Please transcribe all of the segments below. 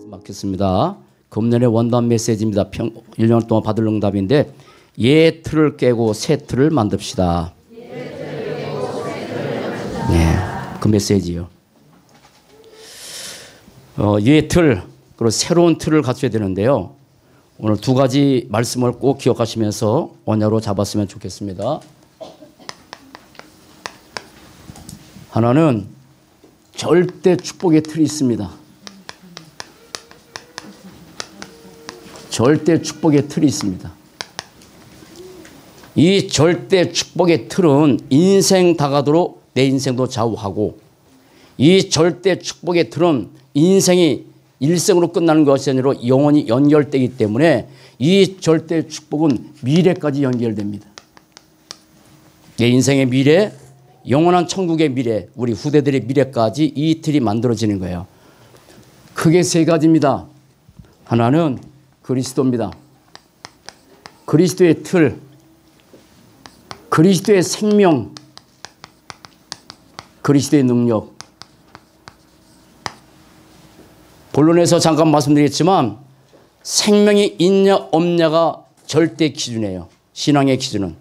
맡겠습니다. 금년의 원단 메시지입니다. 1년 동안 받을 응답인데 예 틀을 깨고 새 틀을 만듭시다. 네, 그 메시지요. 예 틀 그리고 새로운 틀을 갖춰야 되는데요. 오늘 두 가지 말씀을 꼭 기억하시면서 언약으로 잡았으면 좋겠습니다. 하나는 절대 축복의 틀이 있습니다. 절대 축복의 틀이 있습니다. 이 절대 축복의 틀은 인생 다가도록 내 인생도 좌우하고, 이 절대 축복의 틀은 인생이 일생으로 끝나는 것이 아니라 영원히 연결되기 때문에 이 절대 축복은 미래까지 연결됩니다. 내 인생의 미래, 영원한 천국의 미래, 우리 후대들의 미래까지 이 틀이 만들어지는 거예요. 크게 세 가지입니다. 하나는 그리스도입니다. 그리스도의 틀, 그리스도의 생명, 그리스도의 능력. 본론에서 잠깐 말씀드렸지만 생명이 있냐 없냐가 절대 기준이에요. 신앙의 기준은.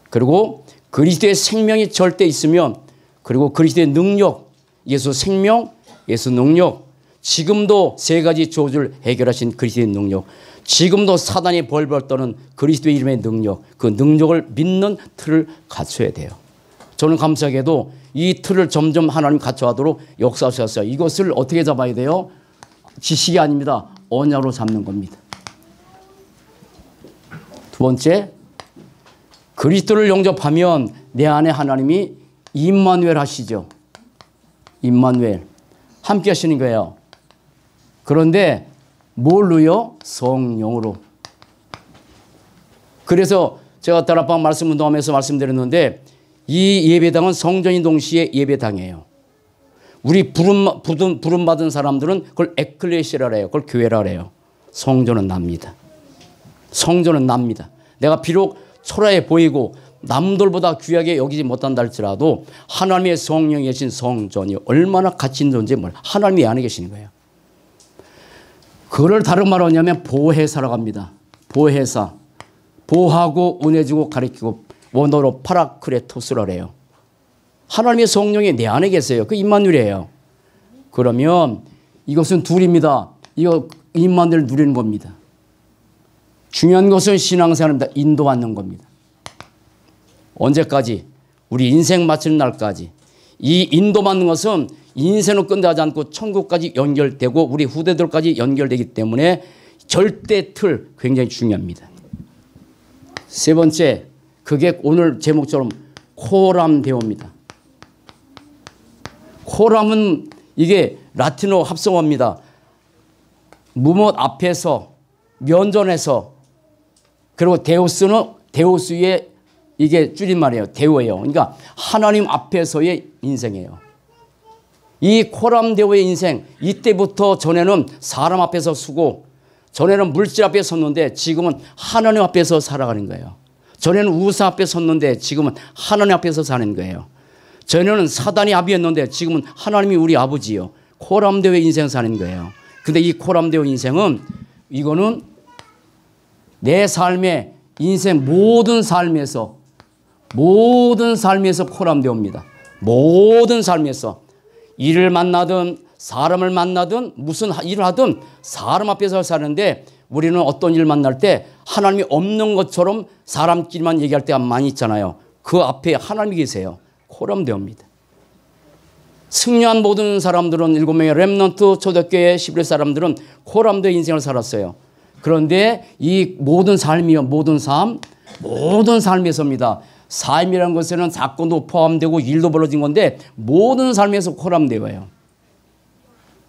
그리고 그리스도의 생명이 절대 있으면, 그리고 그리스도의 능력, 예수 생명, 예수 능력, 지금도 세 가지 조주를 해결하신 그리스도의 능력, 지금도 사단이 벌벌 떠는 그리스도의 이름의 능력, 그 능력을 믿는 틀을 갖춰야 돼요. 저는 감사하게도 이 틀을 점점 하나님 갖춰가도록 역사하셨어요. 이것을 어떻게 잡아야 돼요? 지식이 아닙니다. 언약으로 잡는 겁니다. 두 번째, 그리스도를 영접하면 내 안에 하나님이 임마누엘 하시죠. 임마누엘. 함께 하시는 거예요. 그런데 뭘로요? 성령으로. 그래서 제가 다락방 말씀 운동하면서 말씀드렸는데 이 예배당은 성전인 동시에 예배당이에요. 우리 부름받은 사람들은 그걸 에클레시아라 해요. 그걸 교회라 해요. 성전은 납니다. 성전은 납니다. 내가 비록 초라해 보이고 남들보다 귀하게 여기지 못한다 할지라도 하나님의 성령이 계신 성전이 얼마나 가치 있는 존재인지 몰라요. 하나님이 안에 계시는 거예요. 그걸 다른 말로 하냐면 보혜사라고 합니다. 보혜사. 보하고 은혜주고 가르치고 원어로 파라크레토스라 해요. 하나님의 성령이 내 안에 계세요. 그 임마누엘이에요. 그러면 이것은 둘입니다. 이거 임마누엘 누리는 겁니다. 중요한 것은 신앙생활입니다. 인도받는 겁니다. 언제까지? 우리 인생 마치는 날까지. 이 인도받는 것은 인생을 끝나지 않고 천국까지 연결되고 우리 후대들까지 연결되기 때문에 절대 틀 굉장히 중요합니다. 세 번째, 그게 오늘 제목처럼 코람데오입니다. 코람은 이게 라틴어 합성어입니다. 무엇 앞에서, 면전에서, 그리고 데우스는 데우스의 이게 줄임말이에요. 데우예요. 그러니까 하나님 앞에서의 인생이에요. 이 코람데오의 인생, 이때부터 전에는 사람 앞에서 서고, 전에는 물질 앞에 섰는데 지금은 하나님 앞에서 살아가는 거예요. 전에는 우사 앞에 섰는데 지금은 하나님 앞에서 사는 거예요. 전에는 사단이 아비였는데 지금은 하나님이 우리 아버지요. 코람데오의 인생 사는 거예요. 근데 이 코람데오 인생은 이거는 내 삶의 인생 모든 삶에서 코람데오입니다. 모든 삶에서 일을 만나든 사람을 만나든 무슨 일을 하든 사람 앞에서 사는데 우리는 어떤 일을 만날 때 하나님이 없는 것처럼 사람끼리만 얘기할 때가 많이 있잖아요. 그 앞에 하나님이 계세요. 코람데오입니다. 승리한 모든 사람들은 7명의 렘넌트 초대교회 11회 사람들은 코람데오 인생을 살았어요. 그런데 이 모든 삶이요. 모든 삶에서입니다. 삶이라는 것에는 사건도 포함되고 일도 벌어진 건데 모든 삶에서 코람데오예요.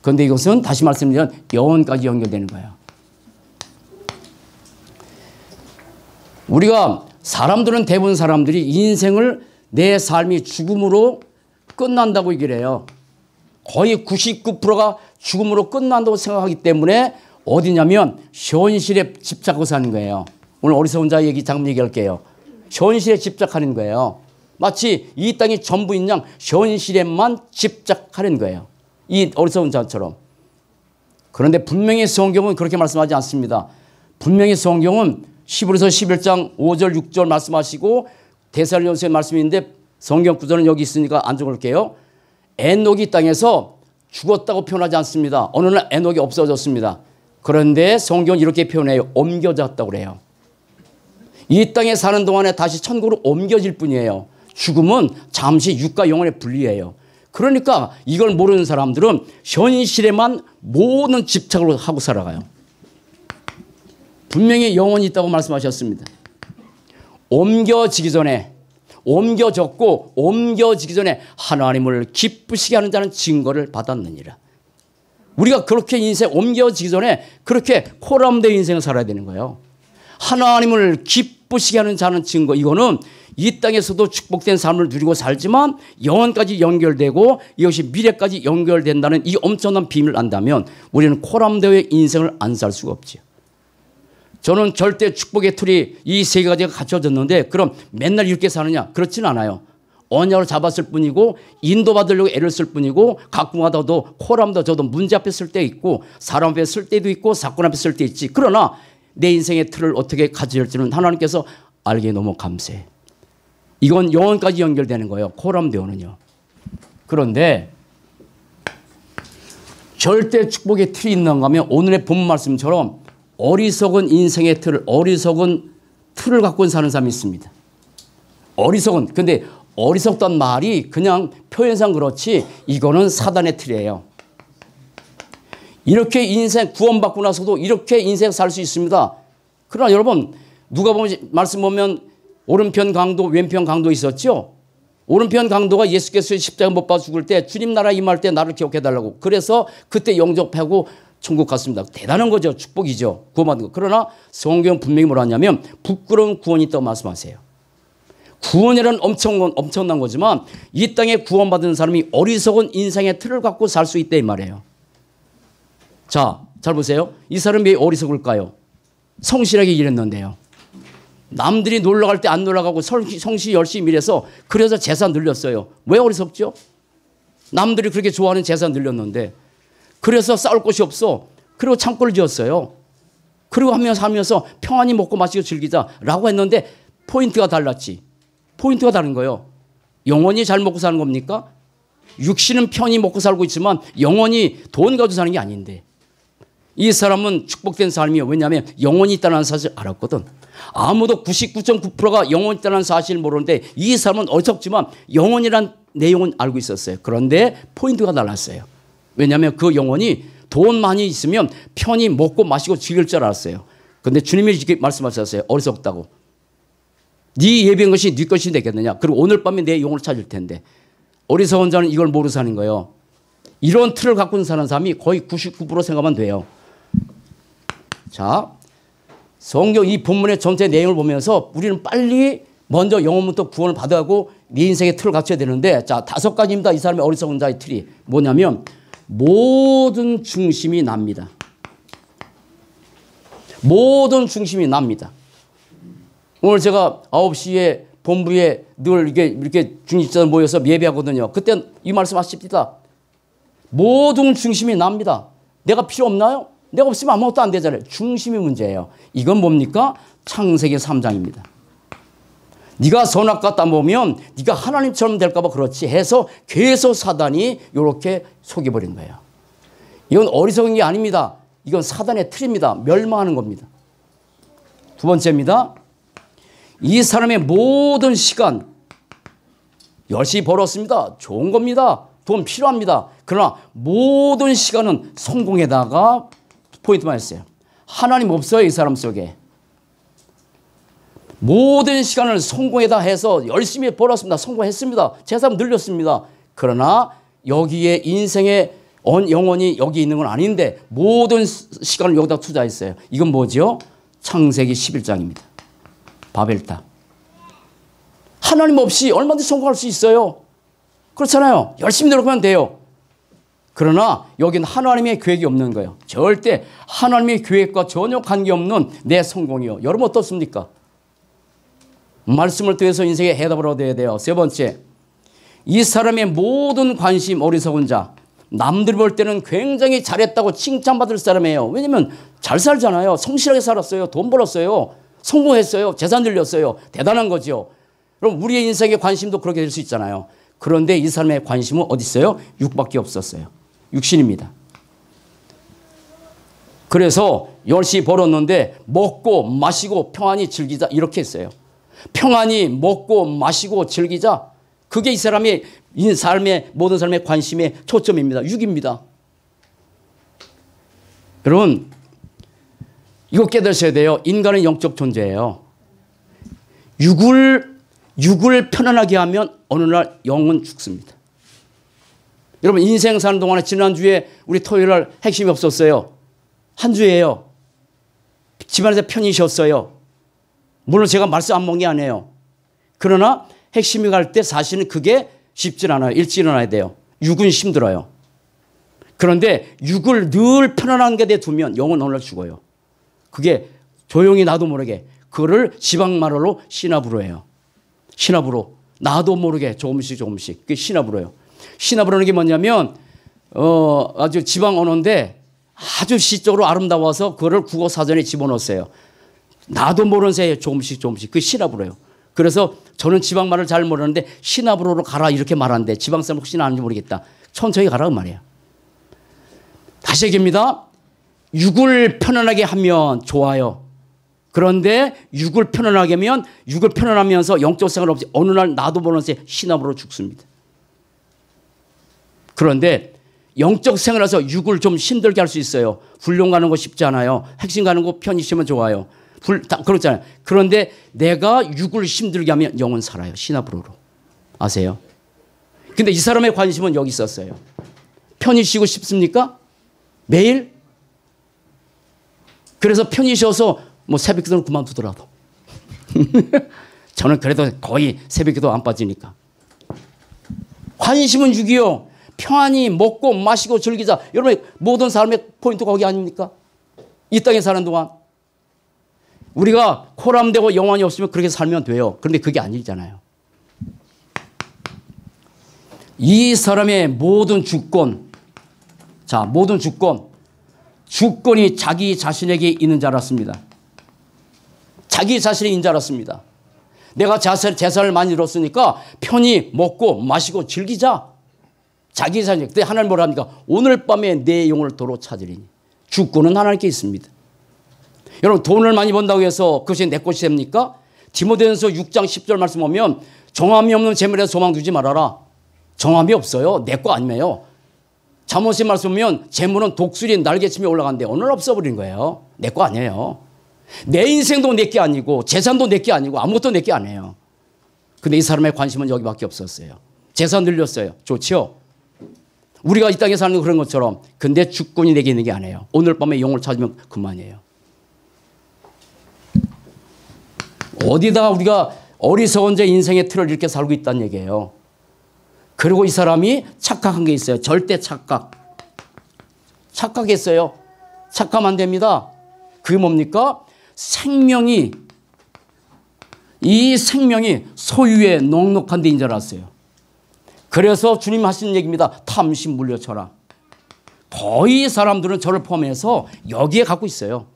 그런데 이것은 다시 말씀드리면 영혼까지 연결되는 거예요. 우리가 사람들은 대부분 사람들이 인생을 내 삶이 죽음으로 끝난다고 얘기를 해요. 거의 99%가 죽음으로 끝난다고 생각하기 때문에 어디냐면 현실에 집착하고 사는 거예요. 오늘 어리석은 자 얘기 잠깐 얘기할게요. 현실에 집착하는 거예요. 마치 이 땅이 전부인 양 현실에만 집착하는 거예요. 이 어리석은 자처럼. 그런데 분명히 성경은 그렇게 말씀하지 않습니다. 분명히 성경은 히브리서 11장 5절 6절 말씀하시고 데살로니가서의 말씀인데 성경 구절은 여기 있으니까 안 적을게요. 에녹이 땅에서 죽었다고 표현하지 않습니다. 어느 날 에녹이 없어졌습니다. 그런데 성경은 이렇게 표현해요. 옮겨졌다고 그래요. 이 땅에 사는 동안에 다시 천국으로 옮겨질 뿐이에요. 죽음은 잠시 육과 영혼의 분리예요. 그러니까 이걸 모르는 사람들은 현실에만 모든 집착을 하고 살아가요. 분명히 영혼이 있다고 말씀하셨습니다. 옮겨지기 전에, 옮겨졌고 옮겨지기 전에 하나님을 기쁘시게 하는 자는 증거를 받았느니라. 우리가 그렇게 인생 옮겨지기 전에 그렇게 코람된 인생을 살아야 되는 거예요. 하나님을 기쁘시게 하는 자는 증거. 이거는 이 땅에서도 축복된 삶을 누리고 살지만 영원까지 연결되고 이것이 미래까지 연결된다는 이 엄청난 비밀을 안다면 우리는 코람되의 인생을 안 살 수가 없죠. 저는 절대 축복의 틀이 이 세 가지가 갖춰졌는데 그럼 맨날 이렇게 사느냐? 그렇지는 않아요. 언약을 잡았을 뿐이고 인도받으려고 애를 쓸 뿐이고 가끔가다도 코람도 저도 문제 앞에 쓸 때 있고 사람 앞에 쓸 때도 있고 사건 앞에 쓸 때 있지. 그러나 내 인생의 틀을 어떻게 가질지는 하나님께서 알기에 너무 감사해. 이건 영혼까지 연결되는 거예요. 코람대오는요. 그런데 절대 축복의 틀이 있는가 하면 오늘의 본 말씀처럼 어리석은 인생의 틀을, 어리석은 틀을 갖고 사는 사람이 있습니다. 어리석은, 근데 어리석단 말이 그냥 표현상 그렇지 이거는 사단의 틀이에요. 이렇게 인생 구원받고 나서도 이렇게 인생 살 수 있습니다. 그러나 여러분 누가 보면 말씀 보면 오른편 강도 왼편 강도 있었죠. 오른편 강도가 예수께서 십자가 못 박아 죽을 때 주님 나라 임할 때 나를 기억해달라고. 그래서 그때 영접하고 천국 갔습니다. 대단한 거죠. 축복이죠. 구원받은 거. 그러나 성경은 분명히 뭐라 하냐면 부끄러운 구원이 있다고 말씀하세요. 구원이란 엄청난 거지만 이 땅에 구원받은 사람이 어리석은 인생의 틀을 갖고 살 수 있다 이 말이에요. 자, 잘 보세요. 이 사람이 왜 어리석을까요? 성실하게 일했는데요. 남들이 놀러 갈 때 안 놀러가고 성실 열심히 일해서 그래서 재산 늘렸어요. 왜 어리석죠? 남들이 그렇게 좋아하는 재산 늘렸는데 그래서 싸울 곳이 없어. 그리고 창고를 지었어요. 그리고 하면서 평안히 먹고 마시고 즐기자라고 했는데 포인트가 달랐지. 포인트가 다른 거예요. 영원히 잘 먹고 사는 겁니까? 육신은 편히 먹고 살고 있지만 영원히 돈 가지고 사는 게 아닌데. 이 사람은 축복된 삶이에요. 왜냐하면 영혼이 있다는 사실을 알았거든. 아무도 99.9%가 영혼이 있다는 사실을 모르는데 이 사람은 어리석지만 영혼이란 내용은 알고 있었어요. 그런데 포인트가 달랐어요. 왜냐하면 그 영혼이 돈 많이 있으면 편히 먹고 마시고 즐길 줄 알았어요. 그런데 주님이 이렇게 말씀하셨어요. 어리석다고. 네 예비한 것이 네 것이 되겠느냐. 그리고 오늘 밤에 내 영혼을 찾을 텐데. 어리석은 자는 이걸 모르고 사는 거예요. 이런 틀을 갖고 사는 사람이 거의 99% 생각하면 돼요. 자, 성경 이 본문의 전체 내용을 보면서 우리는 빨리 먼저 영혼부터 구원을 받아가고 네 인생의 틀을 갖춰야 되는데 자, 5가지입니다. 이 사람의 어리석은 자의 틀이 뭐냐면 모든 중심이 납니다. 모든 중심이 납니다. 오늘 제가 9시에 본부에 늘 이렇게 중직자들 모여서 예배하거든요. 그때 이 말씀 하십니다. 모든 중심이 납니다. 내가 필요 없나요? 내가 없으면 아무것도 안 되잖아요. 중심이 문제예요. 이건 뭡니까? 창세기 3장입니다. 네가 선악과 따보면 네가 하나님처럼 될까 봐 그렇지 해서 계속 사단이 이렇게 속여버린 거예요. 이건 어리석은 게 아닙니다. 이건 사단의 틀입니다. 멸망하는 겁니다. 두 번째입니다. 이 사람의 모든 시간 열심히 벌었습니다. 좋은 겁니다. 돈 필요합니다. 그러나 모든 시간은 성공에다가 포인트만 했어요. 하나님 없어요. 이 사람 속에. 모든 시간을 성공에다 해서 열심히 벌었습니다. 성공했습니다. 재산 늘렸습니다. 그러나 여기에 인생의 영혼이 여기 있는 건 아닌데 모든 시간을 여기다 투자했어요. 이건 뭐죠? 창세기 11장입니다. 바벨탑. 하나님 없이 얼마든지 성공할 수 있어요. 그렇잖아요. 열심히 노력하면 돼요. 그러나 여기는 하나님의 계획이 없는 거예요. 절대 하나님의 계획과 전혀 관계없는 내 성공이요. 여러분 어떻습니까? 말씀을 통해서 인생의 해답을 얻어야 돼요. 세 번째, 이 사람의 모든 관심 어리석은 자, 남들이 볼 때는 굉장히 잘했다고 칭찬받을 사람이에요. 왜냐면 잘 살잖아요. 성실하게 살았어요. 돈 벌었어요. 성공했어요. 재산 늘렸어요. 대단한 거죠. 그럼 우리의 인생의 관심도 그렇게 될 수 있잖아요. 그런데 이 사람의 관심은 어디 있어요? 육밖에 없었어요. 육신입니다. 그래서 열심히 벌었는데 먹고 마시고 평안히 즐기자 이렇게 했어요. 평안히 먹고 마시고 즐기자. 그게 이 사람의 삶의 모든 삶의 관심의 초점입니다. 육입니다. 여러분 이거 깨달으셔야 돼요. 인간은 영적 존재예요. 육을 편안하게 하면 어느 날 영은 죽습니다. 여러분 인생 사는 동안에 지난주에 우리 토요일 날 핵심이 없었어요. 한 주예요. 집안에서 편히 쉬었어요. 물론 제가 말씀 안 먹은 게 아니에요. 그러나 핵심이 갈 때 사실은 그게 쉽진 않아요. 일찍 일어나야 돼요. 육은 힘들어요. 그런데 육을 늘 편안한 게 두면 영은 어느 날 죽어요. 그게 조용히 나도 모르게 그거를 지방말로 시나브로 해요. 시나브로. 나도 모르게 조금씩 그게 시나브로예요. 시나브로는 게 뭐냐면 아주 지방 언어인데 아주 시적으로 아름다워서 그거를 국어 사전에 집어넣었어요. 나도 모르는 새에 조금씩 그게 시나브로예요. 그래서 저는 지방말을 잘 모르는데 시나브로로 가라 이렇게 말하는데 지방사람 혹시나 아는지 모르겠다. 천천히 가라 그 말이에요. 다시 얘기합니다. 육을 편안하게 하면 좋아요. 그런데 육을 편안하게 하면 육을 편안하면서 영적 생활 없이 어느 날 나도 모르는 새에 시나브로로 죽습니다. 그런데 영적 생활에서 육을 좀 힘들게 할 수 있어요. 훈련 가는 거 쉽지 않아요. 핵심 가는 거 편히 쉬면 좋아요. 그렇잖아요. 그런데 내가 육을 힘들게 하면 영은 살아요. 시나브로로. 아세요? 근데 이 사람의 관심은 여기 있었어요. 편히 쉬고 싶습니까? 매일? 그래서 편히 쉬어서 뭐 새벽기도는 그만두더라도. 저는 그래도 거의 새벽기도 안 빠지니까. 관심은 육이요. 평안히 먹고 마시고 즐기자. 여러분 모든 삶의 포인트가 거기 아닙니까? 이 땅에 사는 동안. 우리가 코람되고 영원히 없으면 그렇게 살면 돼요. 그런데 그게 아니잖아요. 이 사람의 모든 주권, 자, 모든 주권이 자기 자신에게 있는 줄 알았습니다. 자기 자신이 있는 줄 알았습니다. 내가 재산을 많이 잃었으니까 편히 먹고 마시고 즐기자. 자기 자신. 그때 하나님 뭐라 합니까? 오늘 밤에 내 영혼을 도로 찾으리니. 주권은 하나님께 있습니다. 여러분 돈을 많이 번다고 해서 그것이 내 것이 됩니까? 디모데전서 6장 10절 말씀 보면 정함이 없는 재물에 소망 두지 말아라. 정함이 없어요. 내 거 아니에요. 잠언의 말씀 보면 재물은 독수리 날개치며 올라가는데 오늘 없어버린 거예요. 내 거 아니에요. 내 인생도 내 게 아니고 재산도 내 게 아니고 아무것도 내 게 아니에요. 근데 이 사람의 관심은 여기밖에 없었어요. 재산 늘렸어요. 좋지요? 우리가 이 땅에 사는 그런 것처럼. 근데 주권이 내게 있는 게 아니에요. 오늘 밤에 영혼을 찾으면 그만이에요. 어디다가 우리가 어리석은 제 인생의 틀을 이렇게 살고 있다는 얘기예요. 그리고 이 사람이 착각한 게 있어요. 절대 착각했어요. 착각하면 안 됩니다. 그게 뭡니까? 이 생명이 소유의 넉넉한 데인 줄 알았어요. 그래서 주님 하시는 얘기입니다. 탐심 물려쳐라. 거의 사람들은 저를 포함해서 여기에 갖고 있어요.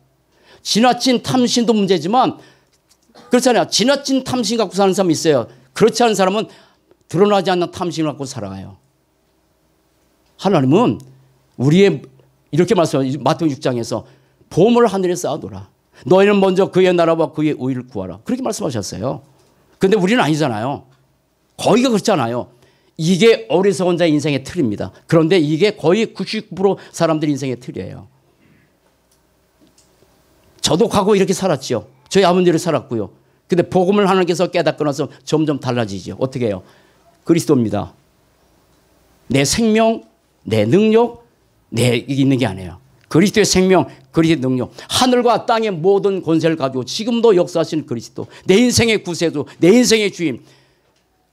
지나친 탐심도 문제지만 그렇잖아요. 지나친 탐심 갖고 사는 사람이 있어요. 그렇지 않은 사람은 드러나지 않는 탐심을 갖고 살아가요. 하나님은 우리의 이렇게 말씀하세요. 마태복음 6장에서 보물 하늘에 쌓아둬라. 너희는 먼저 그의 나라와 그의 의를 구하라. 그렇게 말씀하셨어요. 그런데 우리는 아니잖아요. 거의가 그렇잖아요. 이게 어리석은 자의 인생의 틀입니다. 그런데 이게 거의 99% 사람들 인생의 틀이에요. 저도 과거 이렇게 살았죠. 저희 아버지를 살았고요. 근데 복음을 하나님께서 깨닫고 나서 점점 달라지죠. 어떻게 해요? 그리스도입니다. 내 생명, 내 능력, 내 있는 게 아니에요. 그리스도의 생명, 그리스도의 능력. 하늘과 땅의 모든 권세를 가지고 지금도 역사하시는 그리스도. 내 인생의 구세주, 내 인생의 주임.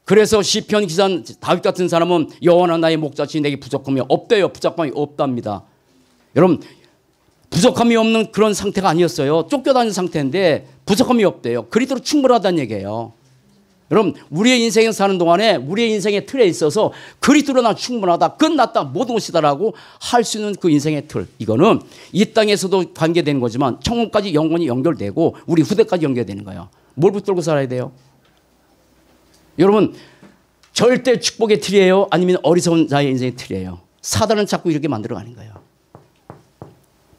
그래서 시편 기사 다윗 같은 사람은 여호와나 나의 목자시니 내게 부족함이 없대요. 부족함이 없답니다. 여러분 부족함이 없는 그런 상태가 아니었어요. 쫓겨다니는 상태인데 부족함이 없대요. 그리스도로 충분하다는 얘기예요. 여러분 우리의 인생에 사는 동안에 우리의 인생의 틀에 있어서 그리스도로 난 충분하다, 끝났다, 모든 것이다라고 할 수 있는 그 인생의 틀, 이거는 이 땅에서도 관계되는 거지만 천국까지 영원히 연결되고 우리 후대까지 연결되는 거예요. 뭘 붙들고 살아야 돼요? 여러분 절대 축복의 틀이에요? 아니면 어리석은 자의 인생의 틀이에요? 사단은 자꾸 이렇게 만들어가는 거예요.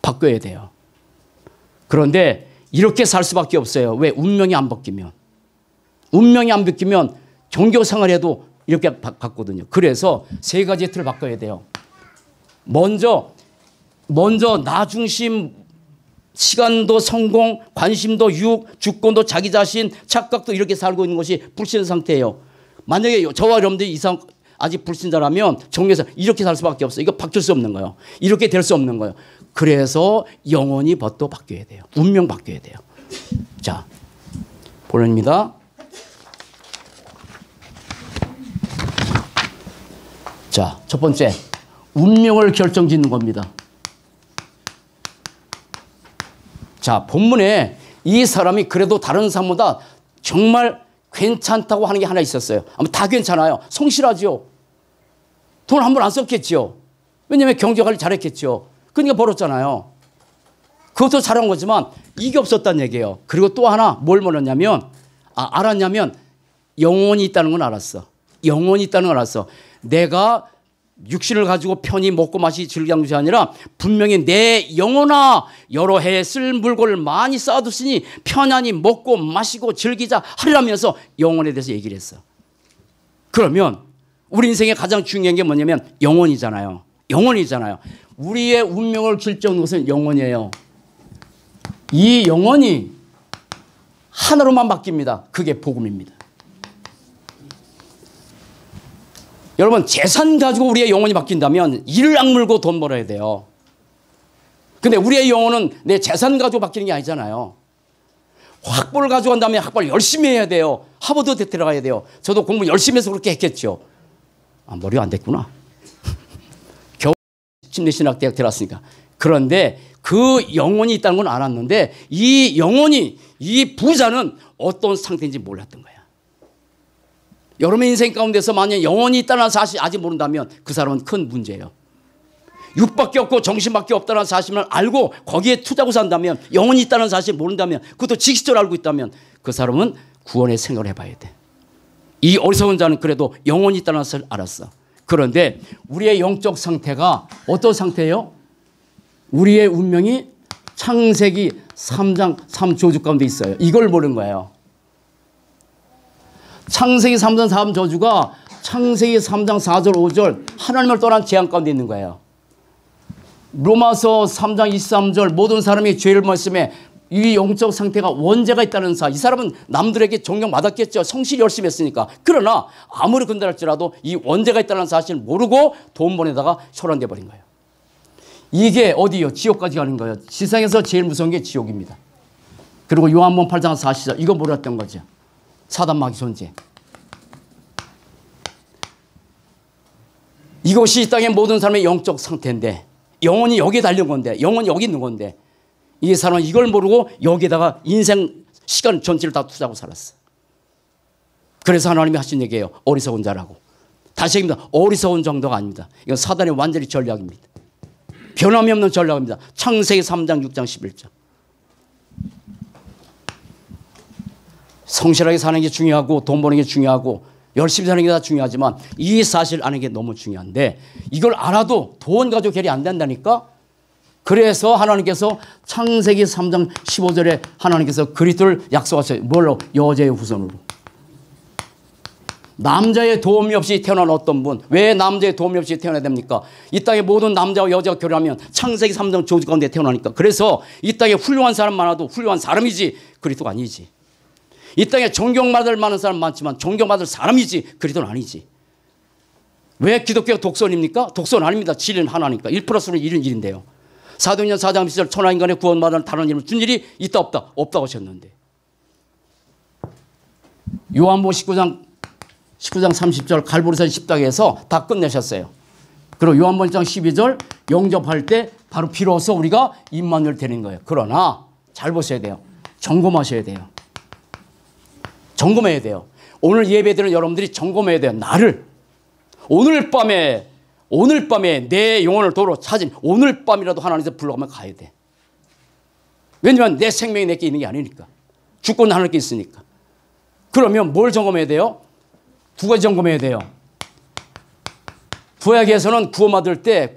바꿔야 돼요. 그런데 이렇게 살 수밖에 없어요. 왜? 운명이 안 바뀌면. 운명이 안 바뀌면 종교생활에도 이렇게 바뀌거든요. 그래서 세 가지의 틀을 바꿔야 돼요. 먼저 나 중심, 시간도 성공, 관심도 유혹, 주권도 자기 자신, 착각도 이렇게 살고 있는 것이 불신 상태예요. 만약에 저와 여러분들이 아직 불신자라면 종교에서 이렇게 살 수밖에 없어요. 이거 바뀔 수 없는 거예요. 이렇게 될 수 없는 거예요. 그래서 영혼이 또 바뀌어야 돼요. 운명 바뀌어야 돼요. 자, 본론입니다. 자, 첫 번째, 운명을 결정짓는 겁니다. 자, 본문에 이 사람이 그래도 다른 사람보다 정말 괜찮다고 하는 게 하나 있었어요. 아마 다 괜찮아요. 성실하죠. 돈 한 번 안 썼겠죠. 왜냐하면 경제관리 잘했겠죠. 그러니까 벌었잖아요. 그것도 잘한 거지만 이게 없었다는 얘기예요. 그리고 또 하나 뭘 몰랐냐면, 알았냐면 영혼이 있다는 건 알았어. 영혼이 있다는 걸 알았어. 내가 육신을 가지고 편히 먹고 마시 즐기는 것이 아니라 분명히 내 영혼아, 여러 해에 쓸 물건을 많이 쌓아뒀으니 편안히 먹고 마시고 즐기자 하리라면서 영혼에 대해서 얘기를 했어. 그러면 우리 인생의 가장 중요한 게 뭐냐면 영혼이잖아요. 영혼이잖아요. 우리의 운명을 결정하는 것은 영혼이에요. 이 영혼이 하나로만 바뀝니다. 그게 복음입니다. 여러분 재산 가지고 우리의 영혼이 바뀐다면 이를 악물고 돈 벌어야 돼요. 근데 우리의 영혼은 내 재산 가지고 바뀌는 게 아니잖아요. 학벌을 가지고 한다면 학벌 열심히 해야 돼요. 하버드 들어가야 돼요. 저도 공부 열심히 해서 그렇게 했겠죠. 머리가 안 됐구나. 겨우 심리신학대학 들어왔으니까. 그런데 그 영혼이 있다는 건 알았는데 이 영혼이, 이 부자는 어떤 상태인지 몰랐던 거야. 여러분의 인생 가운데서 만약 영혼이 있다는 사실을 아직 모른다면 그 사람은 큰 문제예요. 육밖에 없고 정신밖에 없다는 사실을 알고 거기에 투자하고 산다면, 영혼이 있다는 사실을 모른다면, 그것도 지식적으로 알고 있다면 그 사람은 구원의 생각을 해봐야 돼. 이 어리석은 자는 그래도 영혼이 있다는 사실을 알았어. 그런데 우리의 영적 상태가 어떤 상태예요? 우리의 운명이 창세기 3장 3저주 가운데 있어요. 이걸 모르는 거예요. 창세기 3장 3저주가 창세기 3장 4절 5절 하나님을 떠난 재앙 가운데 있는 거예요. 로마서 3장 23절 모든 사람이 죄를 말씀에 이 영적 상태가 원죄가 있다는 이 사람은 남들에게 존경받았겠죠. 성실히 열심히 했으니까. 그러나 아무리 근달할지라도 이 원죄가 있다는 사실을 모르고 돈 보내다가 혈안돼 버린 거예요. 이게 어디요? 지옥까지 가는 거예요. 세상에서 제일 무서운 게 지옥입니다. 그리고 요한복음 8장 40절 이거 몰랐던 거죠. 사단 마귀 존재. 이것이 이 땅의 모든 사람의 영적 상태인데, 영혼이 여기에 달린 건데, 영혼이 여기 있는 건데, 이 사람은 이걸 모르고 여기에다가 인생 시간 전체를 다 투자하고 살았어. 그래서 하나님이 하신 얘기예요. 어리석은 자라고. 다시 얘기합니다. 어리석은 정도가 아닙니다. 이건 사단의 완전히 전략입니다. 변함이 없는 전략입니다. 창세기 3장 6장 11절. 성실하게 사는 게 중요하고 돈 버는 게 중요하고 열심히 사는 게 다 중요하지만 이 사실 아는 게 너무 중요한데 이걸 알아도 돈 가지고 결이 안 된다니까. 그래서 하나님께서 창세기 3장 15절에 하나님께서 그리스도를 약속하셨어요. 뭘로? 여자의 후손으로. 남자의 도움이 없이 태어난 어떤 분. 왜 남자의 도움이 없이 태어나야 됩니까? 이 땅에 모든 남자와 여자가 결혼하면 창세기 3장 저주 가운데 태어나니까. 그래서 이 땅에 훌륭한 사람 많아도 훌륭한 사람이지 그리스도가 아니지. 이 땅에 존경받을 만한 사람 많지만 존경받을 사람이지 그리스도는 아니지. 왜 기독교가 독선입니까? 독선 아닙니다. 진리는 하나니까. 1 플러스 1은 1인데요. 사도행전 4장 10절 천하인간의 구원받은 다른 이름을 준 일이 있다 없다? 없다고 하셨는데. 요한복음 19장 30절 갈보리산 십자가에서 다 끝내셨어요. 그리고 요한복음 1장 12절 영접할 때 바로 비로소 우리가 임마누엘 되는 거예요. 그러나 잘 보셔야 돼요. 점검하셔야 돼요. 점검해야 돼요. 오늘 예배드리는 여러분들이 점검해야 돼요. 나를. 오늘 밤에 내 영혼을 도로 찾은 오늘 밤이라도 하나님께서 불러가면 가야 돼. 왜냐하면 내 생명이 내게 있는 게 아니니까. 주권은 하나님께 있으니까. 그러면 뭘 점검해야 돼요? 두 가지 점검해야 돼요. 구약에서는 구원받을 때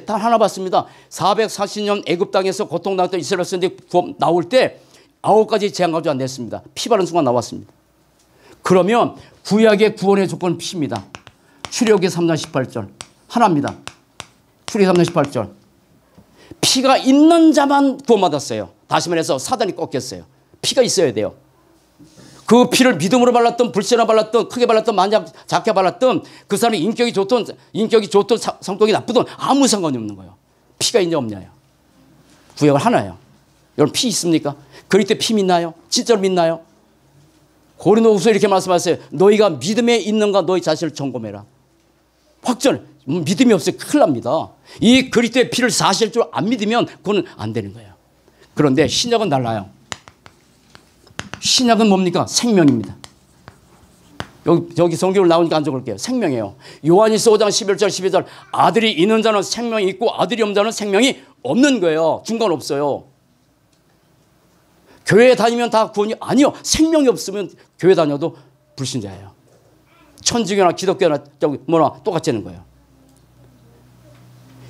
단 하나 받습니다. 440년 애굽 땅에서 고통당했던 이스라엘 백성들이 나올 때 9가지 재앙 가지고 안 냈습니다. 피 바른 순간 나왔습니다. 그러면 구약의 구원의 조건은 피입니다. 출애굽기 3장 18절 하나입니다. 출애굽기 3장 18절 피가 있는 자만 구원받았어요. 다시 말해서 사단이 꺾였어요. 피가 있어야 돼요. 그 피를 믿음으로 발랐던 불신으로 발랐던 크게 발랐던 작게 발랐던 그 사람이 인격이 좋던 성격이 나쁘던 아무 상관이 없는 거예요. 피가 있냐 없냐요. 구약은 하나예요. 여러분 피 있습니까? 그리스도의 피 믿나요? 진짜로 믿나요? 고린도후서 이렇게 말씀하세요. 너희가 믿음에 있는가 너희 자신을 점검해라. 확전 믿음이 없어요. 큰일 납니다. 이 그리스도의 피를 사실 줄 안 믿으면 그건 안 되는 거예요. 그런데 신약은 달라요. 신약은 뭡니까? 생명입니다. 여기 성경을 나오니까 안 적을게요. 생명이에요. 요한일서 5장 11절 12절 아들이 있는 자는 생명이 있고 아들이 없는 자는 생명이 없는 거예요. 중간 없어요. 교회 다니면 다 구원이 아니요. 생명이 없으면 교회 다녀도 불신자예요. 천주교나 기독교나 똑같이 하는 거예요.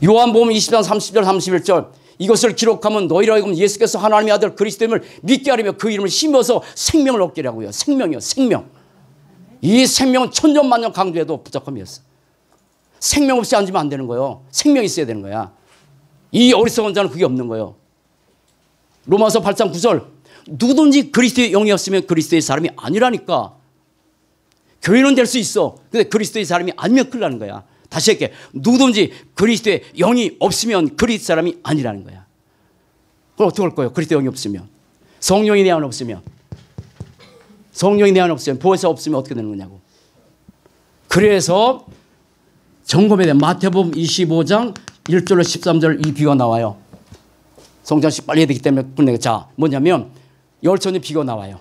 요한복음 20장 30절 31절 이것을 기록하면 너희라 하여금 예수께서 하나님의 아들 그리스도임을 믿게 하려며 그 이름을 심어서 생명을 얻게 하라고요. 생명이요. 생명. 이 생명은 천년만년 강조해도 부족함이었어. 생명 없이 앉으면 안 되는 거예요. 생명이 있어야 되는 거야. 이 어리석은 자는 그게 없는 거예요. 로마서 8장 9절 누구든지 그리스도의 영이 없으면 그리스도의 사람이 아니라니까. 교회는 될 수 있어. 근데 그리스도의 사람이 아니면 큰일 나는 거야. 다시 할게. 누구든지 그리스도의 영이 없으면 그리스도 사람이 아니라는 거야. 그럼 어떻게 할 거예요? 그리스도의 영이 없으면. 성령이 내 안에 없으면. 성령이 내 안에 없으면. 보혜사 없으면 어떻게 되는 거냐고. 그래서 점검해야 돼. 마태복음 25장 1절로 13절 이 비유가 나와요. 성장식 빨리 해야 되기 때문에 끝내게. 자, 뭐냐면 열처녀 비유가 나와요.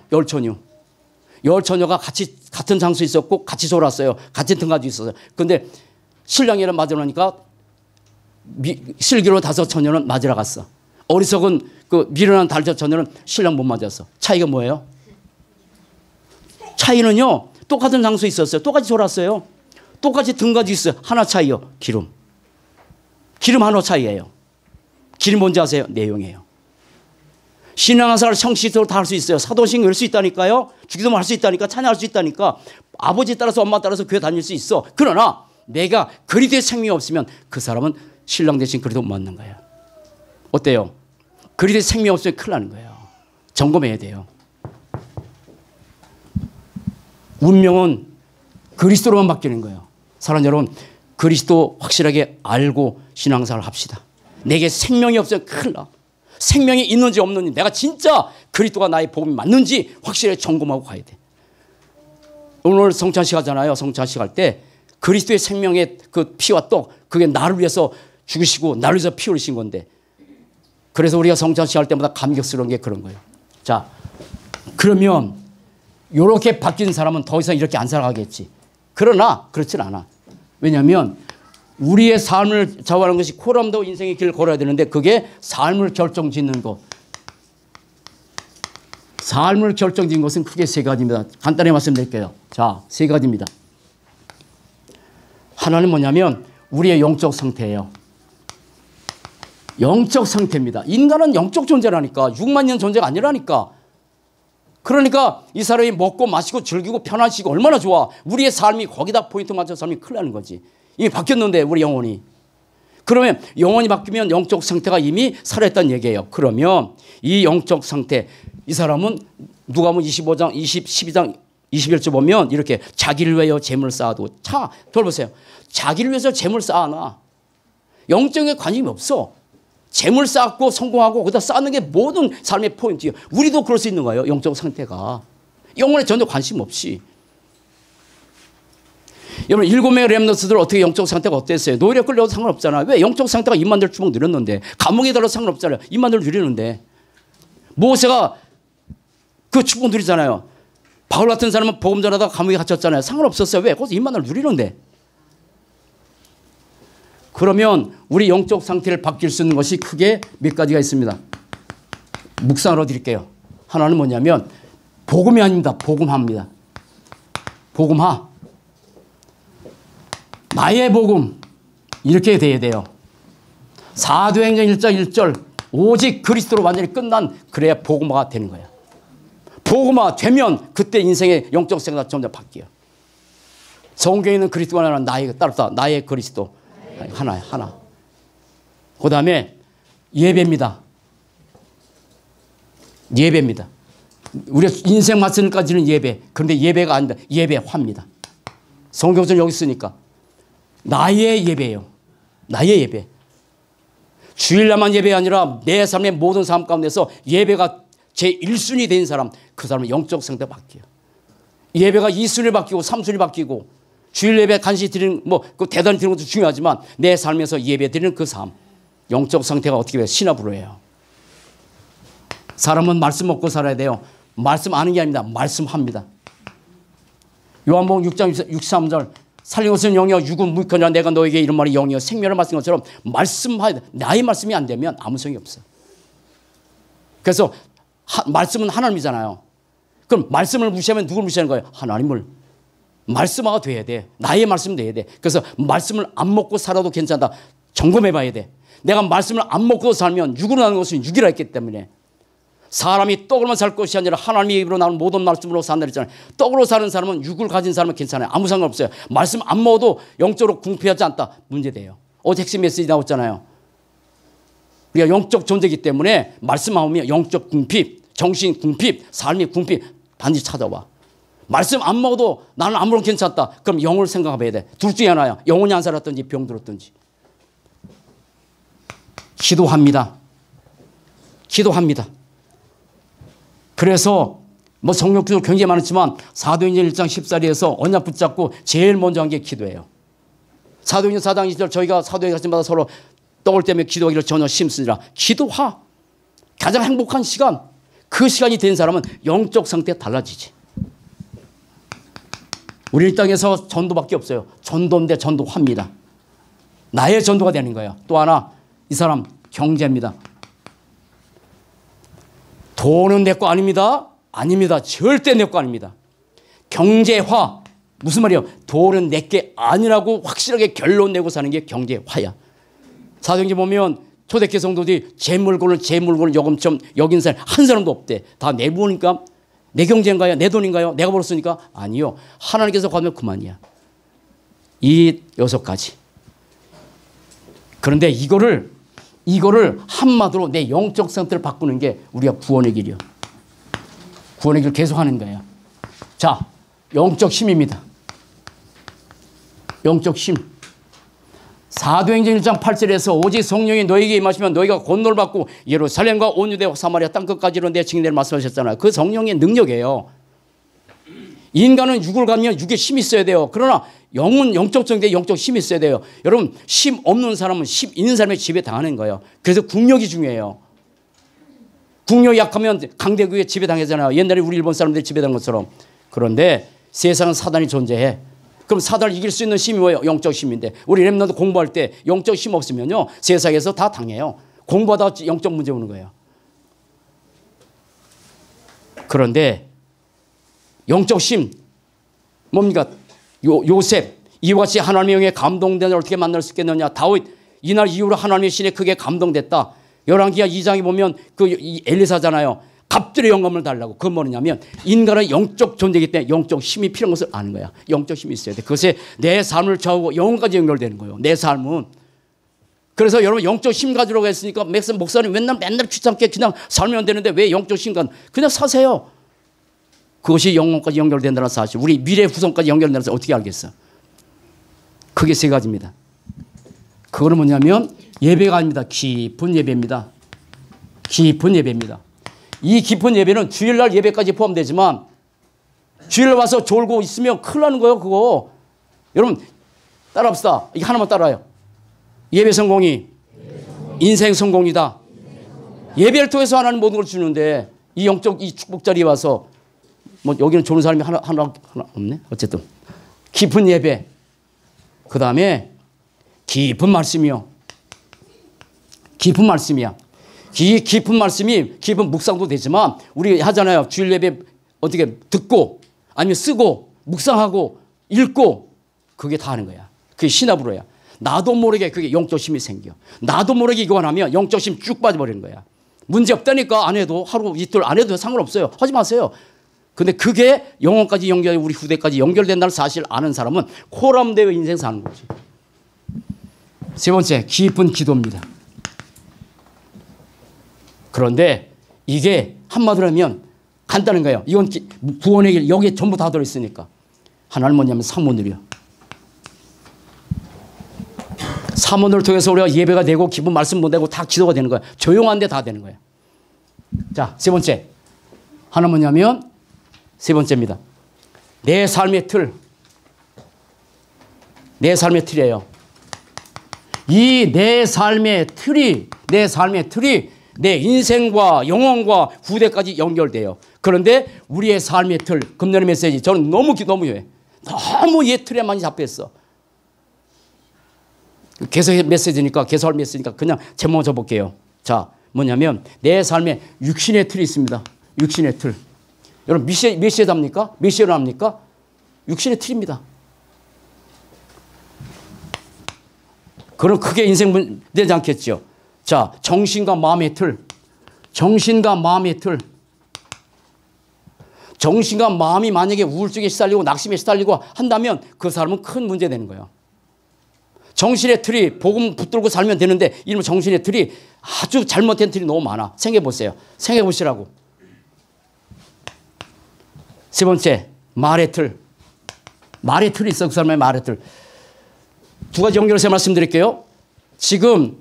열처녀가 같은 장소에 있었고 같이 졸았어요. 같은 등 가지고 있었어요. 그런데 신랑이랑 맞으려니까 슬기로 5처녀는 맞으러 갔어. 어리석은 그 미련한 5처녀는 신랑 못 맞았어. 차이가 뭐예요? 차이는요. 똑같은 장소에 있었어요. 똑같이 졸았어요. 똑같이 등 가지고 있어요. 하나 차이요. 기름 하나 차이예요. 기름 뭔지 아세요? 내용이에요. 신앙생활 성실적으로 다 할 수 있어요. 사도신경 열 수 있다니까요. 주기도문 할 수 있다니까. 찬양할 수 있다니까. 아버지 따라서 엄마 따라서 교회 다닐 수 있어. 그러나 내가 그리스도의 생명이 없으면 그 사람은 신랑 대신 그리스도 못 맞는 거예요. 어때요? 그리스도의 생명이 없으면 큰일 나는 거예요. 점검해야 돼요. 운명은 그리스도로만 바뀌는 거예요. 사랑하는 여러분, 그리스도 확실하게 알고 신앙생활을 합시다. 내게 생명이 없으면 큰일 나. 생명이 있는지 없는지 내가 진짜 그리스도가 나의 복음이 맞는지 확실하게 점검하고 가야 돼. 오늘 성찬식 하잖아요. 성찬식 할 때 그리스도의 생명의 그 피와 떡 그게 나를 위해서 죽으시고 나를 위해서 피 흘리신 건데 그래서 우리가 성찬식 할 때마다 감격스러운 게 그런 거예요. 자, 그러면 이렇게 바뀐 사람은 더 이상 이렇게 안 살아가겠지. 그러나 그렇진 않아. 왜냐하면 우리의 삶을 좌우하는 것이 코람도 인생의 길을 걸어야 되는데 그게 삶을 결정짓는 것. 삶을 결정짓는 것은 크게 세 가지입니다. 간단히 말씀드릴게요. 자, 세 가지입니다. 하나는 뭐냐면 우리의 영적 상태예요. 영적 상태입니다. 인간은 영적 존재라니까. 육만 있는 존재가 아니라니까. 그러니까 이 사람이 먹고 마시고 즐기고 편안해지고 얼마나 좋아. 우리의 삶이 거기다 포인트 맞춰서 삶이 큰일 나는 거지. 이미 바뀌었는데 우리 영혼이. 그러면 영혼이 바뀌면 영적 상태가 이미 살아있다는 얘기예요. 그러면 이 영적 상태 이 사람은 누가복음 25장 12장 21절 보면 이렇게 자기를 위하여 재물을 쌓아도 자 돌보세요. 자기를 위해서 재물을 쌓아놔. 영적에 관심이 없어. 재물 쌓고 성공하고 거기다 쌓는 게 모든 삶의 포인트예요. 우리도 그럴 수 있는 거예요. 영적 상태가. 영혼에 전혀 관심 없이. 여러분 7명의 렘넌트들 어떻게 영적 상태가 어땠어요? 노예에 끌려도 상관없잖아요. 왜? 영적 상태가 입만들 주먹 누렸는데 감옥에 달아도 상관없잖아요. 입만들 누리는데 모세가 그 축복 누리잖아요. 바울 같은 사람은 복음 전하다가 감옥에 갇혔잖아요. 상관없었어요. 왜? 거기서 임만을 누리는데. 그러면 우리 영적 상태를 바뀔 수 있는 것이 크게 몇 가지가 있습니다. 묵상으로 드릴게요. 하나는 뭐냐면 복음이 아닙니다. 복음화입니다. 복음화. 나의 복음. 이렇게 돼야 돼요. 사도행전 1장 1절 오직 그리스도로 완전히 끝난 그래야 복음화가 되는 거예요. 복음화 되면 그때 인생의 영적 생활이 점점 바뀌어요. 성경에 있는 그리스도가 하나 나의 따르다 나의 그리스도 하나야 하나. 그 다음에 예배입니다. 예배입니다. 우리가 인생 마치는까지는 예배. 그런데 예배가 아니다. 예배화입니다. 성경에서는 여기 있으니까 나의 예배예요. 나의 예배. 주일날만 예배가 아니라 내 삶의 모든 삶 가운데서 예배가 제1순위 된 사람, 그 사람은 영적 상태가 바뀌어요. 예배가 2순위 바뀌고 3순위 바뀌고 주일 예배 간신히 드리는 그 대단히 드리는 것도 중요하지만 내 삶에서 예배 드리는 그 삶, 영적 상태가 어떻게 돼요? 신압으로 해요. 사람은 말씀 먹고 살아야 돼요. 말씀 아는 게 아닙니다. 말씀합니다. 요한복음 6장 63절 살린 것은 영이요 육은 무익하니라 내가 너에게 이런 말이 영이요 생명을 말씀한 것처럼 말씀해야 돼. 나의 말씀이 안 되면 아무 소용이 없어. 그래서 말씀은 하나님이잖아요. 그럼 말씀을 무시하면 누굴 무시하는 거예요? 하나님을. 말씀화가 돼야 돼. 나의 말씀 돼야 돼. 그래서 말씀을 안 먹고 살아도 괜찮다. 점검해 봐야 돼. 내가 말씀을 안 먹고 살면 육으로 나는 것은 육이라 했기 때문에 사람이 떡으로만 살 것이 아니라 하나님의 입으로 나오는 모든 말씀으로 산다 그랬잖아요. 떡으로 사는 사람은 육을 가진 사람은 괜찮아요. 아무 상관없어요. 말씀 안 먹어도 영적으로 궁핍하지 않다. 문제돼요. 어제 핵심 메시지 나왔잖아요. 우리가 영적 존재이기 때문에 말씀하면 영적 궁핍, 정신 궁핍, 삶의 궁핍 반드시 찾아와. 말씀 안 먹어도 나는 아무런 괜찮다. 그럼 영을 생각해봐야 돼. 둘 중에 하나야. 영혼이 안 살았든지 병들었든지. 기도합니다. 기도합니다. 그래서 성경 구절 굉장히 많았지만 사도행전 1장 14절에서 언약 붙잡고 제일 먼저 한 게 기도예요. 사도행전 4장 20절 저희가 사도에 갔을 때마다 서로 떡을 떼며 기도하기를 전혀 심쓰니라. 기도하. 가장 행복한 시간. 그 시간이 된 사람은 영적 상태가 달라지지. 우리 이 땅에서 전도밖에 없어요. 전도인데 전도합니다. 나의 전도가 되는 거예요. 또 하나 이 사람 경제입니다. 돈은 내 거 아닙니다. 아닙니다. 절대 내 거 아닙니다. 경제화. 무슨 말이에요? 돈은 내 게 아니라고 확실하게 결론 내고 사는 게 경제화야. 사도행전 보면 초대교회 성도들이 제 물건을 요금처럼 여긴 사람 한 사람도 없대. 다 내 보니까 내 경제인가요? 내 돈인가요? 내가 벌었으니까? 아니요. 하나님께서 받으면 그만이야. 이 6가지. 그런데 이거를 한마디로 내 영적 상태를 바꾸는 게 우리가 구원의 길이요. 구원의 길을 계속하는 거예요. 자, 영적 힘입니다. 영적 힘. 사도행전 1장 8절에서 오직 성령이 너에게 임하시면 너희가 권능을 받고 예루살렘과 온 유대와 사마리아 땅끝까지로 내 증인되를 말씀하셨잖아요. 그 성령의 능력이에요. 인간은 육을 갖면 육에 힘이 있어야 돼요. 그러나 영은 영적 정대에 영적 힘이 있어야 돼요. 여러분 힘 없는 사람은 힘 있는 사람의 지배 당하는 거예요. 그래서 국력이 중요해요. 국력이 약하면 강대국에 지배당하잖아요. 옛날에 우리 일본 사람들이 지배당한 것처럼. 그런데 세상은 사단이 존재해. 그럼 사단을 이길 수 있는 힘이 뭐예요? 영적 힘인데 우리 렘넌트 공부할 때 영적 힘 없으면요 세상에서 다 당해요. 공부하다가 영적 문제 오는 거예요. 그런데 영적 힘 뭡니까? 요셉 이와 같이 하나님의 영에 감동된 자를 어떻게 만날 수 있겠느냐. 다윗 이날 이후로 하나님의 신에 크게 감동됐다. 열왕기하 2장에 보면 그 엘리사잖아요. 갑들의 영감을 달라고. 그건 뭐냐면 인간은 영적 존재이기 때문에 영적 힘이 필요한 것을 아는 거야. 영적 힘이 있어야 돼. 그것에 내 삶을 좌우고 영혼까지 연결되는 거예요. 내 삶은. 그래서 여러분 영적 힘 가지라고 했으니까 목사님 맨날 귀찮게 그냥 살면 되는데 왜 영적 힘 그냥 사세요. 그것이 영혼까지 연결된다는 사실. 우리 미래 후손까지 연결된다는 사실 어떻게 알겠어? 크게 3가지입니다. 그거는 뭐냐면 예배가 아닙니다. 깊은 예배입니다. 깊은 예배입니다. 이 깊은 예배는 주일날 예배까지 포함되지만 주일날 와서 졸고 있으면 큰일 나는 거예요. 그거. 여러분 따라합시다. 이거 하나만 따라요. 예배 성공이 인생 성공이다. 예배를 통해서 하나님 모든 걸 주는데 이 영적 이 축복 자리에 와서 뭐 여기는 좋은 사람이 하나 없네. 어쨌든 깊은 예배, 그 다음에 깊은 말씀이요. 깊은 말씀이야. 깊은 말씀이 깊은 묵상도 되지만 우리 하잖아요. 주일 예배 어떻게 듣고 아니면 쓰고 묵상하고 읽고 그게 다 하는 거야. 그게 신압으로야. 나도 모르게 그게 영적 힘이 생겨. 나도 모르게 이거 하면 영적 힘 쭉 빠져버리는 거야. 문제 없다니까 안 해도 하루 이틀 안 해도 상관없어요. 하지 마세요. 근데 그게 영혼까지 연결, 우리 후대까지 연결된다는 사실 아는 사람은 코람대의 인생 사는 거지. 세 번째, 깊은 기도입니다. 그런데 이게 한마디로 하면 간단한 거예요. 이건 구원의 길, 여기에 전부 다 들어있으니까. 하나는 뭐냐면 사모늘이요. 사모늘 통해서 우리가 예배가 되고 기분 말씀 못 되고 다 기도가 되는 거야. 조용한데 다 되는 거야. 자, 세 번째. 하나 뭐냐면 세 번째입니다. 내 삶의 틀. 내 삶의 틀이에요. 이 내 삶의 틀이 내 인생과 영혼과 후대까지 연결돼요. 그런데 우리의 삶의 틀, 금년의 메시지 저는 너무 해. 너무 옛 틀에 많이 잡혔어. 개설 메시지니까 그냥 제목 적어볼게요. 자, 뭐냐면 내 삶에 육신의 틀이 있습니다. 육신의 틀. 여러분 몇 시에 잡니까? 몇 시에 일어납니까? 육신의 틀입니다. 그럼 크게 인생 되지 않겠죠. 자, 정신과 마음의 틀. 정신과 마음의 틀. 정신과 마음이 만약에 우울증에 시달리고 낙심에 시달리고 한다면 그 사람은 큰 문제 되는 거예요. 정신의 틀이 복음 붙들고 살면 되는데 이러면 정신의 틀이 아주 잘못된 틀이 너무 많아. 생각해보세요. 생각해보시라고. 세 번째, 말의 틀. 말의 틀이 있어. 그 사람의 말의 틀. 두 가지 연결해서 말씀드릴게요. 지금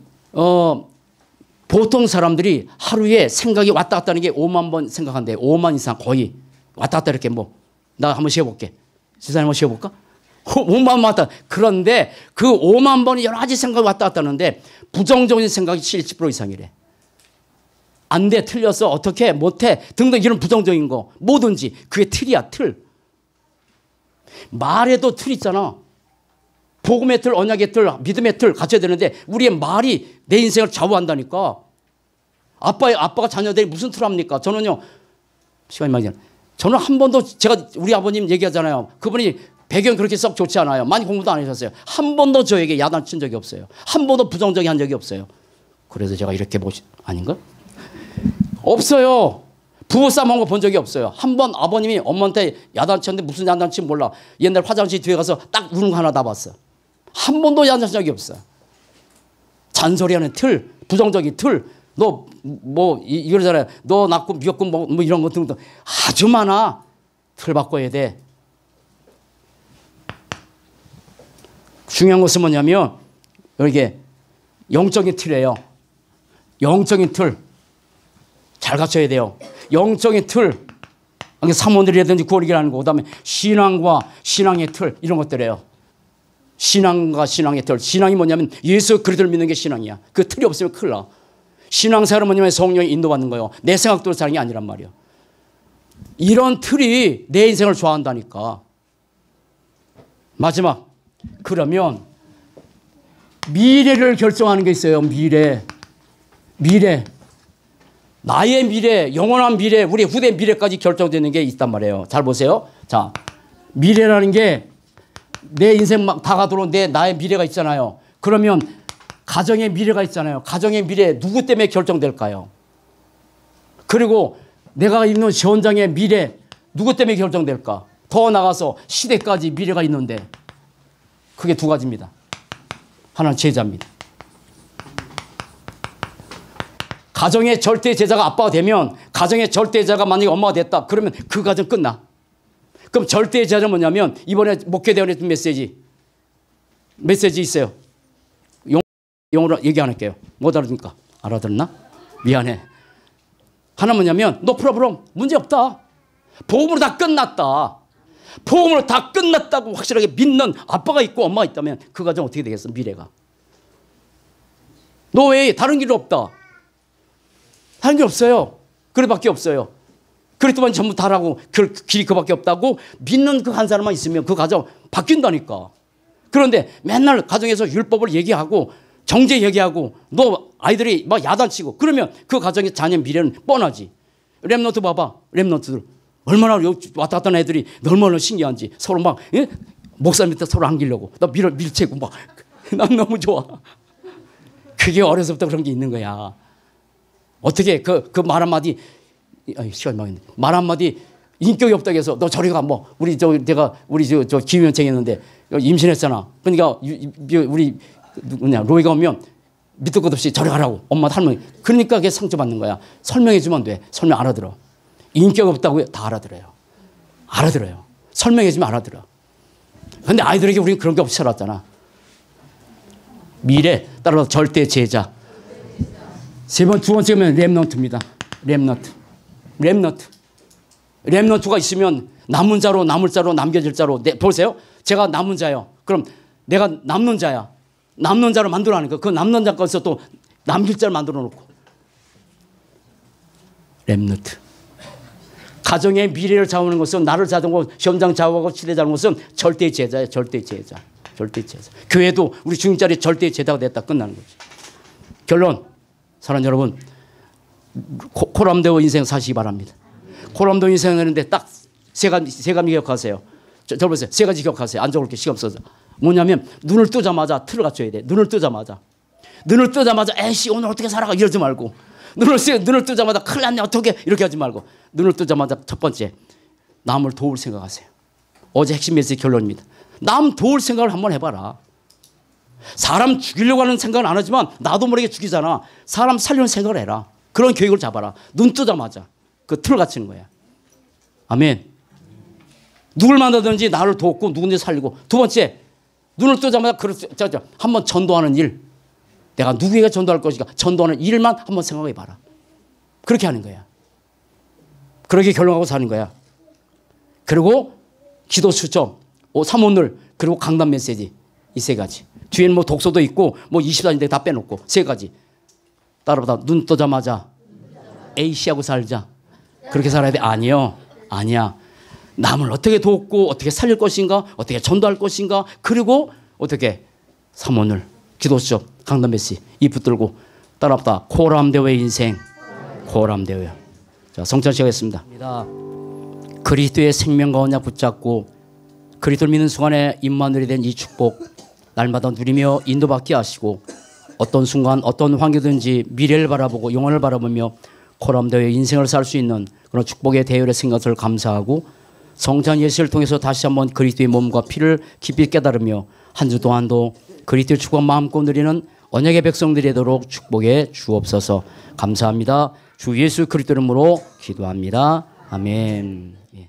보통 사람들이 하루에 생각이 왔다 갔다 하는 게 5만 번 생각한대요. 5만 이상 거의 왔다 갔다 이렇게 나 한번 쉬어볼게. 지사님 한번 쉬어볼까? 5만 왔다. 그런데 그 5만 번이 여러 가지 생각이 왔다 갔다 하는데 부정적인 생각이 70% 이상이래. 안 돼, 틀렸어, 어떻게, 못해 등등 이런 부정적인 거 뭐든지 그게 틀이야. 틀. 말에도 틀 있잖아. 복음의 틀, 언약의 틀, 믿음의 틀 갖춰야 되는데 우리의 말이 내 인생을 좌우한다니까. 아빠가 자녀들이 무슨 틀 합니까? 저는요, 시간이 많이 지나. 저는 한 번도 제가 우리 아버님 얘기하잖아요. 그분이 배경 그렇게 썩 좋지 않아요. 많이 공부도 안 하셨어요. 한 번도 저에게 야단친 적이 없어요. 한 번도 부정적인 한 적이 없어요. 그래서 제가 이렇게 아닌가? 없어요. 부부싸움 한 거 본 적이 없어요. 한 번 아버님이 엄마한테 야단쳤는데 무슨 야단치 몰라. 옛날 화장실 뒤에 가서 딱 우는 거 하나 다 봤어. 한 번도 야단친 적이 없어. 잔소리하는 틀, 부정적인 틀. 너 이러잖아요. 너 낳고 미웠고 뭐 이런 거 등등 아주 많아. 틀 바꿔야 돼. 중요한 것은 뭐냐면 이게 영적인 틀이에요. 영적인 틀. 잘 갖춰야 돼요. 영적인 틀. 사모들이라든지 구원이라는 거. 그다음에 신앙과 신앙의 틀 이런 것들이에요. 신앙과 신앙의 틀. 신앙이 뭐냐면 예수 그리스도를 믿는 게 신앙이야. 그 틀이 없으면 큰일 나. 신앙생활은 뭐냐면 성령이 인도받는 거예요. 내 생각대로 사는 게 아니란 말이야. 이런 틀이 내 인생을 좋아한다니까. 마지막. 그러면 미래를 결정하는 게 있어요. 미래. 나의 미래, 영원한 미래, 우리 후대 미래까지 결정되는 게 있단 말이에요. 잘 보세요. 자, 미래라는 게 내 인생 막 다가도록 나의 미래가 있잖아요. 그러면 가정의 미래가 있잖아요. 가정의 미래 누구 때문에 결정될까요? 그리고 내가 있는 현장의 미래 누구 때문에 결정될까? 더 나가서 시대까지 미래가 있는데 그게 두 가지입니다. 하나는 제자입니다. 가정의 절대 제자가 아빠가 되면 가정의 절대 제자가 만약에 엄마가 됐다. 그러면 그 가정 끝나. 그럼 절대 제자는 뭐냐면 이번에 목회대원에 준 메시지 있어요. 영어로 얘기 안 할게요. 못 알아듣니까. 알아듣나? 미안해. 하나 뭐냐면 no problem. 문제 없다. 복음으로 다 끝났다. 복음으로 다 끝났다고 확실하게 믿는 아빠가 있고 엄마가 있다면 그 가정 어떻게 되겠어? 미래가. 너 왜 다른 길 없다. 다른 길 없어요. 그래밖에 없어요. 그랬더만 전부 다라고 그 길이 그밖에 없다고 믿는 그 한 사람만 있으면 그 가정 바뀐다니까. 그런데 맨날 가정에서 율법을 얘기하고 정죄 얘기하고 너 아이들이 막 야단치고 그러면 그 가정의 자녀 미래는 뻔하지. 렘넌트 봐봐. 렘넌트들 얼마나 왔다 갔다 하는 애들이 얼마나 신기한지 서로 막 예? 목사 밑에 서로 안기려고 나 밀채고 막 난 너무 좋아. 그게 어려서부터 그런 게 있는 거야. 어떻게 그 말 한마디 시간 많이 말 한마디 인격이 없다고 해서 너 저리 가 뭐 우리 내가 우리 저 기후연청 했는데 임신했잖아. 그러니까 우리 누구냐 로이가 오면 밑도 끝 없이 저리 가라고 엄마 할머니. 그러니까 그게 상처받는 거야. 설명해 주면 돼. 설명 알아들어. 인격 없다고 다 알아들어요. 알아들어요. 설명해 주면 알아들어. 근데 아이들에게 우리는 그런 게 없이 살았잖아. 미래 따라서 절대 제자. 두 번째면 렘넌트입니다. 렘넌트가 있으면 남은 자로 남을 자로 남겨질 자로. 보세요. 제가 남은 자요. 그럼 내가 남는 자야. 남는 자로 만들어내니까 그 남는 자 것에서 또 남길 자를 만들어 놓고. 렘넌트. 가정의 미래를 좌우하는 것은 나를 좌우하고 현장 좌우하고 시대 좌우하는 것은 절대 제자예요. 절대 제자. 교회도 우리 주님자리 절대 제자가 됐다 끝나는 거지. 결론. 사랑하는 여러분. 코람데오 인생 사시기 바랍니다. 코람데오 인생 하는데 딱 세 가지 기억하세요. 저 보세요. 세 가지 기억하세요. 안 적을 게 시간 없어서. 뭐냐면 눈을 뜨자마자 틀을 갖춰야 돼. 눈을 뜨자마자 에이씨 오늘 어떻게 살아가 이러지 말고 눈을 뜨자마자 큰일 났네 어떻게 이렇게 하지 말고 눈을 뜨자마자 첫 번째 남을 도울 생각하세요. 어제 핵심 메시지 결론입니다. 남 도울 생각을 한번 해봐라. 사람 죽이려고 하는 생각은 안 하지만 나도 모르게 죽이잖아. 사람 살려는 생각을 해라. 그런 교육을 잡아라. 눈 뜨자마자 그 틀을 갖추는 거야. 아멘. 누굴 만나든지 나를 돕고 누군지 살리고. 두 번째 눈을 뜨자마자 한번 전도하는 일. 내가 누구에게 전도할 것인가 전도하는 일만 한번 생각해 봐라. 그렇게 하는 거야. 그렇게 결론하고 사는 거야. 그리고 기도 수첩, 사모늘, 그리고 강단 메시지 이 세 가지. 뒤에는 뭐 독서도 있고 뭐 24인데 다 빼놓고 세 가지. 따라보다 눈 뜨자마자 A씨하고 살자. 그렇게 살아야 돼? 아니야. 남을 어떻게 돕고 어떻게 살릴 것인가 어떻게 전도할 것인가 그리고 어떻게 사모늘, 기도 수첩, 강단 메시지 이 붙들고 따라보다 코람데오의 인생. 코람데오요. 자, 성찬 시작하겠습니다. 그리스도의 생명과 언약 붙잡고 그리스도를 믿는 순간에 임마누엘이 된 이 축복 날마다 누리며 인도받게 하시고 어떤 순간 어떤 환경든지 미래를 바라보고 영원을 바라보며 코람데오의 인생을 살 수 있는 그런 축복의 대열에 생긴 것을 감사하고 성찬 예식을 통해서 다시 한번 그리스도의 몸과 피를 깊이 깨달으며 한 주 동안도 그리스도의 축복 마음껏 누리는 언약의 백성들이 되도록 축복해 주옵소서. 감사합니다. 주 예수 그리스도 이름으로 기도합니다. 아멘. 예.